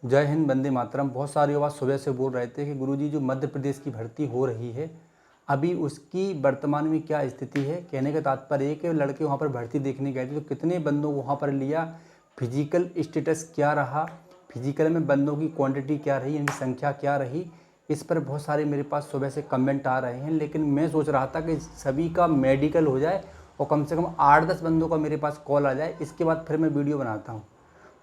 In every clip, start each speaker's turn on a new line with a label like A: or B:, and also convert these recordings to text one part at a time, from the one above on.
A: जय हिंद, वंदे मातरम। बहुत सारे युवा सुबह से बोल रहे थे कि गुरुजी जो मध्य प्रदेश की भर्ती हो रही है अभी उसकी वर्तमान में क्या स्थिति है। कहने का तात्पर्य है कि लड़के वहाँ पर भर्ती देखने गए थे तो कितने बंदों को वहाँ पर लिया, फिजिकल स्टेटस क्या रहा, फिजिकल में बंदों की क्वांटिटी क्या रही, इनकी संख्या क्या रही। इस पर बहुत सारे मेरे पास सुबह से कमेंट आ रहे हैं, लेकिन मैं सोच रहा था कि सभी का मेडिकल हो जाए और कम से कम 8-10 बंदों का मेरे पास कॉल आ जाए, इसके बाद फिर मैं वीडियो बनाता हूँ।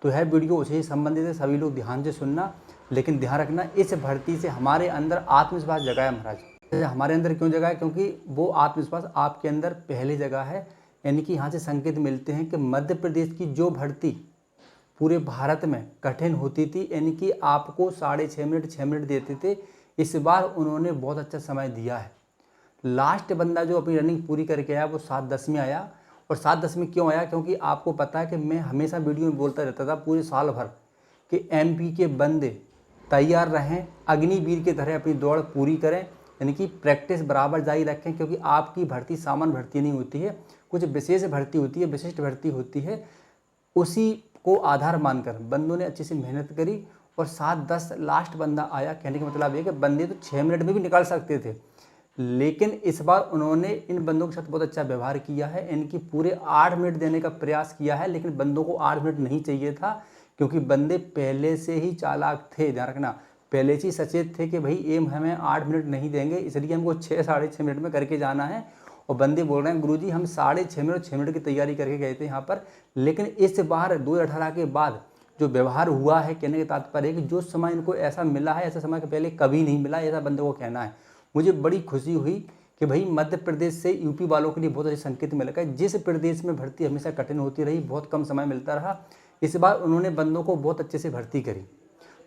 A: तो यह वीडियो उसी से संबंधित है, सभी लोग ध्यान से सुनना। लेकिन ध्यान रखना, इस भर्ती से हमारे अंदर आत्मविश्वास जगाया महाराज। हमारे अंदर क्यों जगाया? क्योंकि वो आत्मविश्वास आपके अंदर पहले जगह है। यानी कि यहाँ से संकेत मिलते हैं कि मध्य प्रदेश की जो भर्ती पूरे भारत में कठिन होती थी, यानी कि आपको 6.5 मिनट 6 मिनट देते थे, इस बार उन्होंने बहुत अच्छा समय दिया है। लास्ट बंदा जो अपनी रनिंग पूरी करके आया वो 7-10 में आया। और 7-10 में क्यों आया? क्योंकि आपको पता है कि मैं हमेशा वीडियो में बोलता रहता था पूरे साल भर कि एमपी के बंदे तैयार रहें, अग्निवीर की तरह अपनी दौड़ पूरी करें, यानी कि प्रैक्टिस बराबर जारी रखें। क्योंकि आपकी भर्ती सामान्य भर्ती नहीं होती है, कुछ विशेष भर्ती होती है, विशिष्ट भर्ती होती है। उसी को आधार मानकर बंदों ने अच्छी सी मेहनत करी और 7-10 लास्ट बंदा आया। कहने का मतलब ये कि बंदे तो 6 मिनट में भी निकाल सकते थे, लेकिन इस बार उन्होंने इन बंदों के साथ बहुत अच्छा व्यवहार किया है। इनकी पूरे 8 मिनट देने का प्रयास किया है, लेकिन बंदों को 8 मिनट नहीं चाहिए था, क्योंकि बंदे पहले से ही चालाक थे। ध्यान रखना, पहले से ही सचेत थे कि भाई एम हमें 8 मिनट नहीं देंगे, इसलिए हमको 6-6.5 मिनट में करके जाना है। और बंदे बोल रहे हैं गुरुजी हम 6.5 मिनट 6 मिनट की तैयारी करके गए थे यहाँ पर। लेकिन इस बार 2018 के बाद जो व्यवहार हुआ है, कहने का तात्पर्य है कि जो समय इनको ऐसा मिला है, ऐसा समय के पहले कभी नहीं मिला, ऐसा बंदे को कहना है। मुझे बड़ी खुशी हुई कि भाई मध्य प्रदेश से यूपी वालों के लिए बहुत अच्छे संकेत मिल गए। जिस प्रदेश में भर्ती हमेशा कठिन होती रही, बहुत कम समय मिलता रहा, इस बार उन्होंने बंदों को बहुत अच्छे से भर्ती करी।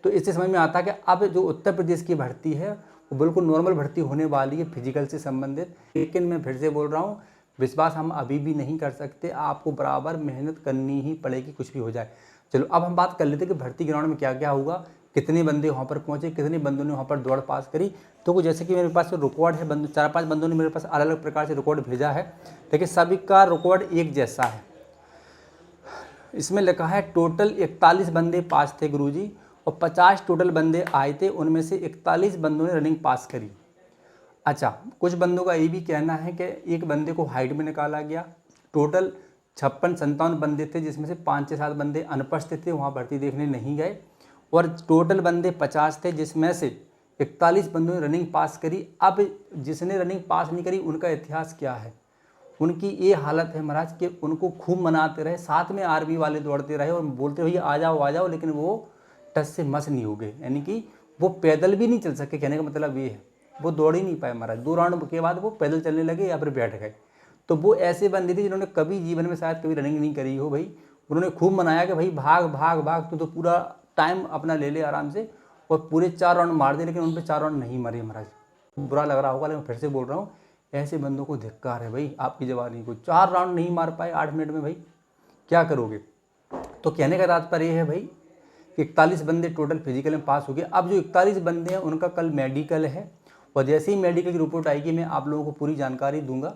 A: तो इससे समझ में आता है कि अब जो उत्तर प्रदेश की भर्ती है वो बिल्कुल नॉर्मल भर्ती होने वाली है फिजिकल से संबंधित। लेकिन मैं फिर से बोल रहा हूँ, विश्वास हम अभी भी नहीं कर सकते, आपको बराबर मेहनत करनी ही पड़ेगी, कुछ भी हो जाए। चलो अब हम बात कर लेते हैं कि भर्ती ग्राउंड में क्या क्या हुआ, कितने बंदे वहाँ पर पहुँचे, कितने बंदों ने वहाँ पर दौड़ पास करी। तो जैसे कि मेरे पास रिकॉर्ड है, 4-5 बंदों ने मेरे पास अलग अलग प्रकार से रिकॉर्ड भेजा है, लेकिन सभी का रिकॉर्ड एक जैसा है। इसमें लिखा है टोटल 41 बंदे पास थे गुरुजी, और 50 टोटल बंदे आए थे, उनमें से 41 बंदों ने रनिंग पास करी। अच्छा, कुछ बंदों का ये भी कहना है कि एक बंदे को हाइट में निकाला गया। टोटल 56-57 बंदे थे, जिसमें से 5 से 7 बंदे अनुपस्थित थे, वहाँ भर्ती देखने नहीं गए। और टोटल बंदे 50 थे, जिसमें से 41 बंदों ने रनिंग पास करी। अब जिसने रनिंग पास नहीं करी उनका इतिहास क्या है? उनकी ये हालत है महाराज कि उनको खूब मनाते रहे, साथ में आर्मी वाले दौड़ते रहे और बोलते भैया आ जाओ, लेकिन वो टस से मस नहीं हो गए। यानी कि वो पैदल भी नहीं चल सके। कहने का मतलब ये है वो दौड़ ही नहीं पाए महाराज। 2 राउंड के बाद वो पैदल चलने लगे या फिर बैठ गए। तो वो ऐसे बंदे थे जिन्होंने कभी जीवन में शायद कभी रनिंग नहीं करी हो। भाई उन्होंने खूब मनाया कि भाई भाग भाग भाग, तो पूरा टाइम अपना ले ले आराम से, और पूरे 4 राउंड मार दे, लेकिन उन पर 4 राउंड नहीं मरे महाराज। बुरा लग रहा होगा, लेकिन फिर से बोल रहा हूँ, ऐसे बंदों को धिक्कार है भाई आपकी जवानी को। 4 राउंड नहीं मार पाए 8 मिनट में, भाई क्या करोगे? तो कहने का तात्पर्य है भाई 41 बंदे टोटल फिजिकल में पास हो गए। अब जो 41 बंदे हैं उनका कल मेडिकल है, और जैसे ही मेडिकल की रिपोर्ट आएगी मैं आप लोगों को पूरी जानकारी दूंगा।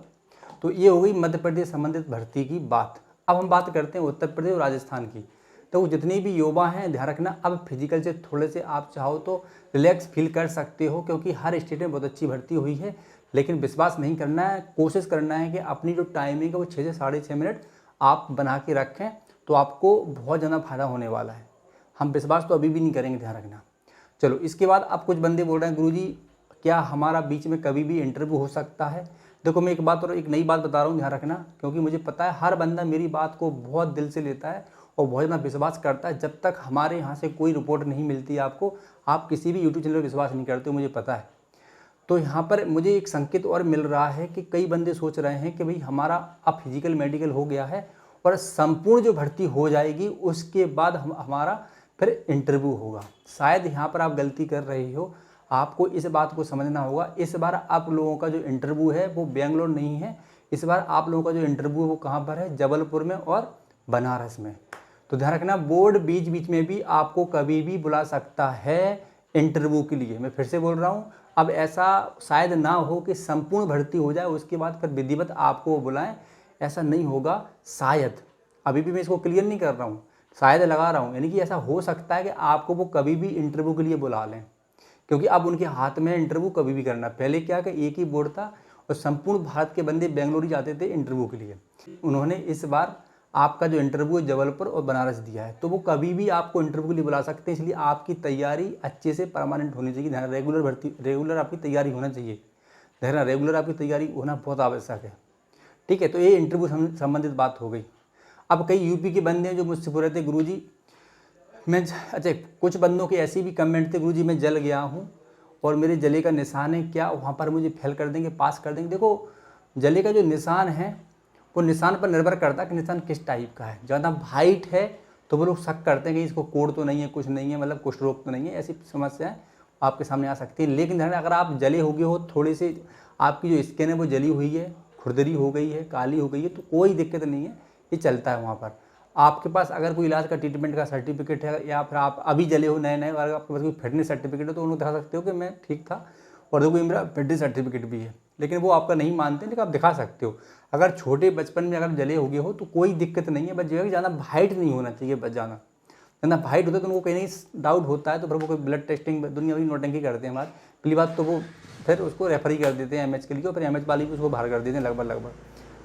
A: तो ये हो गई मध्य प्रदेश संबंधित भर्ती की बात। अब हम बात करते हैं उत्तर प्रदेश और राजस्थान की। तो जितने भी युवा हैं ध्यान रखना, अब फिजिकल से थोड़े से आप चाहो तो रिलैक्स फील कर सकते हो, क्योंकि हर स्टेट में बहुत अच्छी भर्ती हुई है। लेकिन विश्वास नहीं करना है, कोशिश करना है कि अपनी जो टाइमिंग है वो 6 से 6.5 मिनट आप बना के रखें, तो आपको बहुत ज़्यादा फायदा होने वाला है। हम विश्वास तो अभी भी नहीं करेंगे, ध्यान रखना। चलो इसके बाद अब कुछ बंदे बोल रहे हैं गुरुजी क्या हमारा बीच में कभी भी इंटरव्यू हो सकता है? देखो मैं एक बात और एक नई बात बता रहा हूँ, ध्यान रखना, क्योंकि मुझे पता है हर बंदा मेरी बात को बहुत दिल से लेता है और बहुत ज़्यादा विश्वास करता है। जब तक हमारे यहाँ से कोई रिपोर्ट नहीं मिलती आपको, आप किसी भी यूट्यूब चैनल पर विश्वास नहीं करते हो, मुझे पता है। तो यहाँ पर मुझे एक संकेत और मिल रहा है कि कई बंदे सोच रहे हैं कि भाई हमारा अब फिजिकल मेडिकल हो गया है और संपूर्ण जो भर्ती हो जाएगी उसके बाद हमारा फिर इंटरव्यू होगा। शायद यहाँ पर आप गलती कर रहे हो, आपको इस बात को समझना होगा। इस बार आप लोगों का जो इंटरव्यू है वो बेंगलोर नहीं है, इस बार आप लोगों का जो इंटरव्यू है वो कहाँ पर है? जबलपुर में और बनारस में। तो ध्यान रखना, बोर्ड बीच बीच में भी आपको कभी भी बुला सकता है इंटरव्यू के लिए। मैं फिर से बोल रहा हूँ, अब ऐसा शायद ना हो कि संपूर्ण भर्ती हो जाए उसके बाद फिर विधिवत आपको बुलाएं, ऐसा नहीं होगा शायद। अभी भी मैं इसको क्लियर नहीं कर रहा हूँ, शायद लगा रहा हूँ, यानी कि ऐसा हो सकता है कि आपको वो कभी भी इंटरव्यू के लिए बुला लें, क्योंकि अब उनके हाथ में इंटरव्यू कभी भी करना। पहले क्या कि एक ही बोर्ड था और संपूर्ण भारत के बंदे बेंगलुरु जाते थे इंटरव्यू के लिए। उन्होंने इस बार आपका जो इंटरव्यू है जबलपुर और बनारस दिया है, तो वो कभी भी आपको इंटरव्यू के लिए बुला सकते हैं। इसलिए आपकी तैयारी अच्छे से परमानेंट होनी चाहिए, ध्यान, रेगुलर आपकी तैयारी होना चाहिए, ध्यान, रेगुलर आपकी तैयारी होना बहुत आवश्यक है। ठीक है, तो ये इंटरव्यू संबंधित बात हो गई। अब कई यूपी के बंदे हैं जो मुझसे बोल रहे थे गुरुजी मैं, अच्छा कुछ बंदों के ऐसे भी कमेंट थे, गुरुजी मैं जल गया हूँ और मेरे जले का निशान है, क्या वहाँ पर मुझे फेल कर देंगे, पास कर देंगे? देखो, जले का जो निशान है वो निशान पर निर्भर करता है कि निशान किस टाइप का है। ज़्यादा वाइट है तो वो लोग शक करते हैं कि इसको कोड़ तो नहीं है, कुछ नहीं है, मतलब कुछ रोग तो नहीं है, ऐसी समस्याएं आपके सामने आ सकती है। लेकिन अगर आप जले हो गए हो, थोड़ी सी आपकी जो स्किन है वो जली हुई है, खुरदरी हो गई है, काली हो गई है, तो कोई दिक्कत नहीं है, ये चलता है। वहाँ पर आपके पास अगर कोई इलाज का ट्रीटमेंट का सर्टिफिकेट है या फिर आप अभी जले हो नए नए, अगर आपके पास कोई फिटनेस सर्टिफिकेट है तो उन्हें दिखा सकते हो कि मैं ठीक था और देखो मेरा फिटनेस सर्टिफिकेट भी है। लेकिन वो आपका नहीं मानते, लेकिन आप दिखा सकते हो। अगर छोटे बचपन में अगर जले हो गए हो तो कोई दिक्कत नहीं है, बस जो है कि ज़्यादा वाइट नहीं होना चाहिए, बस ज़्यादा वाइट होता है तो उनको कहीं नहीं डाउट होता है, तो फिर वो कोई ब्लड टेस्टिंग दुनिया भरी नोटंकी करते हैं। हमारे पहली बात तो वो फिर उसको रेफर ही कर देते हैं एमएच के लिए, और फिर एमएच वाली भी उसको बाहर कर देते हैं लगभग।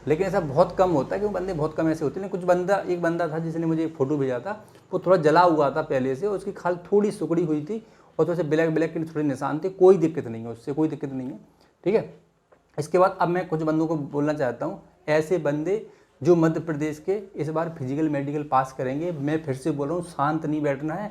A: लेकिन ऐसा बहुत कम होता है, क्योंकि बंदे बहुत कम ऐसे होते हैं। कुछ बंदा, एक बंदा था जिसने मुझे एक फ़ोटो भेजा था, वो थोड़ा जला हुआ था पहले से, उसकी खाल थोड़ी सुकड़ी हुई थी और थोड़े से ब्लैक के थोड़े निशान थे। कोई दिक्कत नहीं है, उससे कोई दिक्कत नहीं है, ठीक है। इसके बाद अब मैं कुछ बंदों को बोलना चाहता हूँ, ऐसे बंदे जो मध्य प्रदेश के इस बार फिजिकल मेडिकल पास करेंगे, मैं फिर से बोल रहा हूँ, शांत नहीं बैठना है।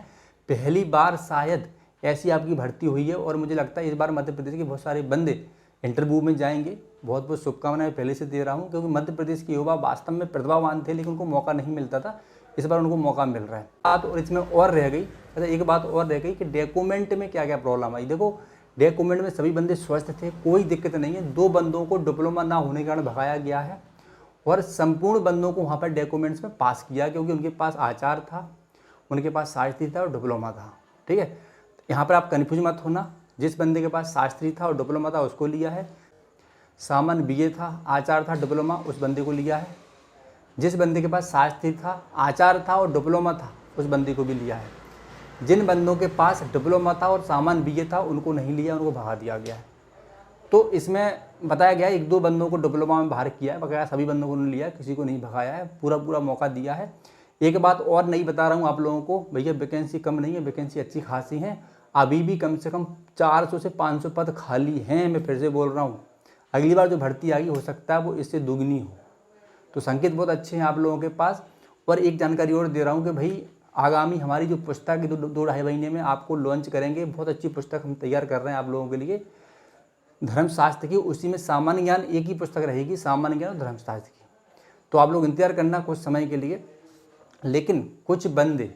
A: पहली बार शायद ऐसी आपकी भर्ती हुई है और मुझे लगता है इस बार मध्य प्रदेश के बहुत सारे बंदे इंटरव्यू में जाएंगे। बहुत बहुत शुभकामनाएं पहले से दे रहा हूं, क्योंकि मध्य प्रदेश के युवा वास्तव में प्रतिभावान थे, लेकिन उनको मौका नहीं मिलता था। इस बार उनको मौका मिल रहा है। बात और इसमें और रह गई, अच्छा एक बात और रह गई कि डॉक्यूमेंट में क्या क्या प्रॉब्लम आई। देखो, डॉक्यूमेंट में सभी बंदे स्वस्थ थे, कोई दिक्कत नहीं है। 2 बंदों को डिप्लोमा ना होने के कारण भगाया गया है और संपूर्ण बंदों को वहाँ पर डॉक्यूमेंट्स में पास किया, क्योंकि उनके पास आचार था, उनके पास शास्त्री था और डिप्लोमा था, ठीक है। यहाँ पर आप कन्फ्यूज मत होना, जिस बंदे के पास शास्त्री था और डिप्लोमा था उसको लिया है, सामान्य बीए था, आचार था, डिप्लोमा, उस बंदे को लिया है। जिस बंदे के पास शास्त्री था, आचार था और डिप्लोमा था, उस बंदे को भी लिया है। जिन बंदों के पास डिप्लोमा था और सामान्य बीए था उनको नहीं लिया, उनको भगा दिया गया है। तो इसमें बताया गया है 1-2 बंदों को डिप्लोमा में बाहर किया है, बकाया सभी बंदों को नहीं लिया, किसी को नहीं भगाया है, पूरा मौका दिया है। एक बात और नहीं बता रहा हूँ आप लोगों को, भैया वैकेंसी कम नहीं है, वैकेंसी अच्छी खासी है। अभी भी कम से कम 400 से 500 पद खाली हैं। मैं फिर से बोल रहा हूँ, अगली बार जो भर्ती आएगी हो सकता है वो इससे दुगनी हो। तो संकेत बहुत अच्छे हैं आप लोगों के पास। और एक जानकारी और दे रहा हूँ कि भाई आगामी हमारी जो पुस्तक है 2-2.5 महीने में आपको लॉन्च करेंगे। बहुत अच्छी पुस्तक हम तैयार कर रहे हैं आप लोगों के लिए, धर्मशास्त्र की। उसी में सामान्य ज्ञान एक ही पुस्तक रहेगी, सामान्य ज्ञान और धर्मशास्त्र की। तो आप लोग इंतजार करना कुछ समय के लिए। लेकिन कुछ बंदे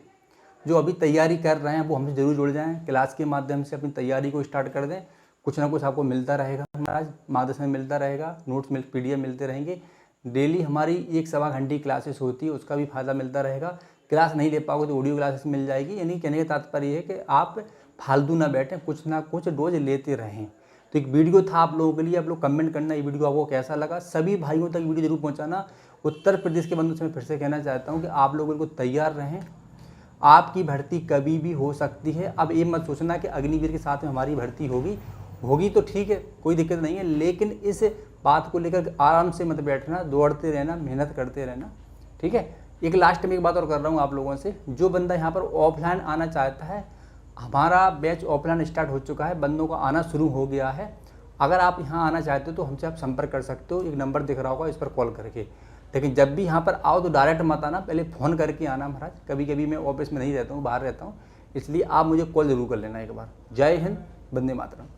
A: जो अभी तैयारी कर रहे हैं वो हमसे जरूर जुड़ जाएं, क्लास के माध्यम से अपनी तैयारी को स्टार्ट कर दें। कुछ ना कुछ आपको मिलता रहेगा, महाराज मार्गदर्शन मिलता रहेगा, नोट्स PDF मिलते रहेंगे। डेली हमारी 1-1.25 घंटे क्लासेस होती है, उसका भी फायदा मिलता रहेगा। क्लास नहीं ले पाओगे तो ऑडियो क्लासेस मिल जाएगी। यानी कहने का तात्पर्य है कि आप फालतू ना बैठें, कुछ ना कुछ रोज लेते रहें। तो एक वीडियो था आप लोगों के लिए, आप लोग कमेंट करना ये वीडियो आपको कैसा लगा। सभी भाइयों तक वीडियो जरूर पहुँचाना। उत्तर प्रदेश के बंधुओं से मैं फिर से कहना चाहता हूँ कि आप लोग बिल्कुल तैयार रहें, आपकी भर्ती कभी भी हो सकती है। अब ये मत सोचना कि अग्निवीर के साथ में हमारी भर्ती होगी तो ठीक है, कोई दिक्कत नहीं है, लेकिन इस बात को लेकर आराम से मत बैठना, दौड़ते रहना, मेहनत करते रहना, ठीक है। एक लास्ट में एक बात और कर रहा हूँ आप लोगों से, जो बंदा यहाँ पर ऑफलाइन आना चाहता है, हमारा बैच ऑफलाइन स्टार्ट हो चुका है, बंदों का आना शुरू हो गया है। अगर आप यहाँ आना चाहते हो तो हमसे आप संपर्क कर सकते हो, एक नंबर दिख रहा होगा, इस पर कॉल करके। लेकिन जब भी यहाँ पर आओ तो डायरेक्ट मत आना, पहले फ़ोन करके आना महाराज। कभी कभी मैं ऑफिस में नहीं रहता हूँ, बाहर रहता हूँ, इसलिए आप मुझे कॉल जरूर कर लेना एक बार। जय हिंद, वंदे मातरम।